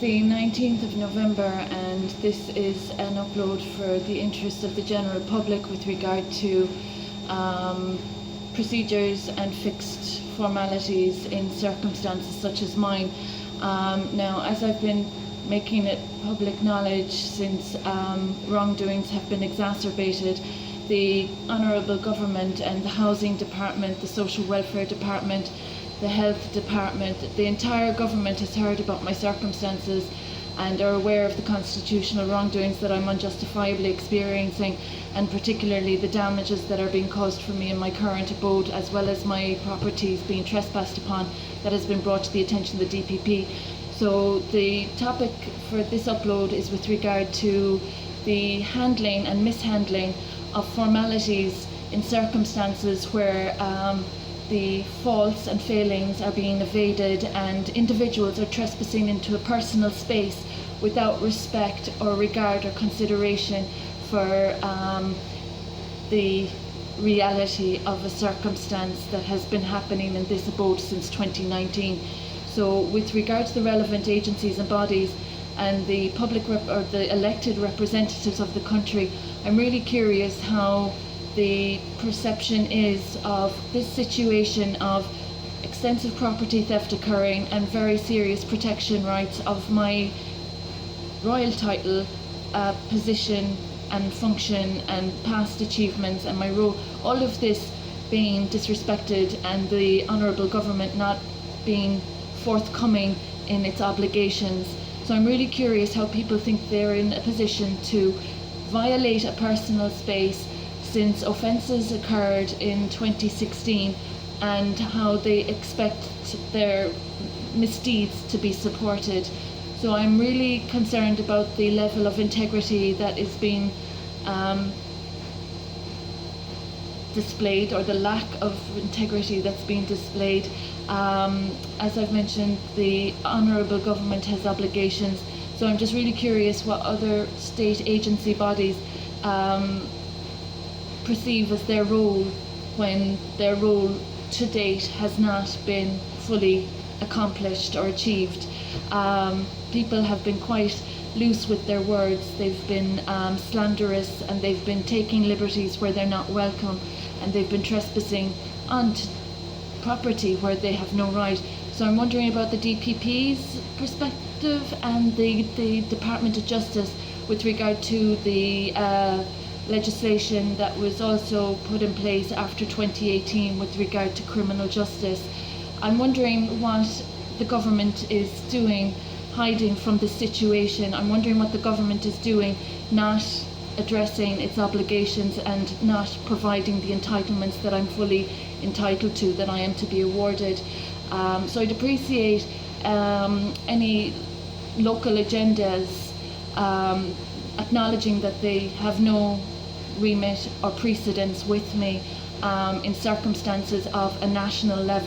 the 19th of November, and this is an upload for the interest of the general public with regard to procedures and fixed formalities in circumstances such as mine. Now, as I've been making it public knowledge since wrongdoings have been exacerbated, the Honourable Government and the Housing Department, the Social Welfare Department, the Health Department, the entire government has heard about my circumstances and are aware of the constitutional wrongdoings that I'm unjustifiably experiencing, and particularly the damages that are being caused for me in my current abode, as well as my properties being trespassed upon, that has been brought to the attention of the DPP. So the topic for this upload is with regard to the handling and mishandling of formalities in circumstances where the faults and failings are being evaded and individuals are trespassing into a personal space without respect or regard or consideration for the reality of a circumstance that has been happening in this abode since 2019. So with regard to the relevant agencies and bodies and the public or the elected representatives of the country, I'm really curious how the perception is of this situation of extensive property theft occurring and very serious protection rights of my royal title, position and function and past achievements and my role, all of this being disrespected and the Honourable Government not being forthcoming in its obligations. So I'm really curious how people think they're in a position to violate a personal space since offences occurred in 2016, and how they expect their misdeeds to be supported. So I'm really concerned about the level of integrity that is being displayed, or the lack of integrity that's being displayed. As I've mentioned, the Honourable Government has obligations, so I'm just really curious what other state agency bodies perceive as their role when their role to date has not been fully accomplished or achieved. People have been quite loose with their words. They've been slanderous, and they've been taking liberties where they're not welcome, and they've been trespassing on property where they have no right. So I'm wondering about the DPP's perspective and the Department of Justice with regard to the legislation that was also put in place after 2018 with regard to criminal justice. I'm wondering what the government is doing hiding from the situation. I'm wondering what the government is doing not addressing its obligations and not providing the entitlements that I'm fully entitled to, that I am to be awarded. So I'd appreciate any local agendas acknowledging that they have no remit or precedence with me in circumstances of a national level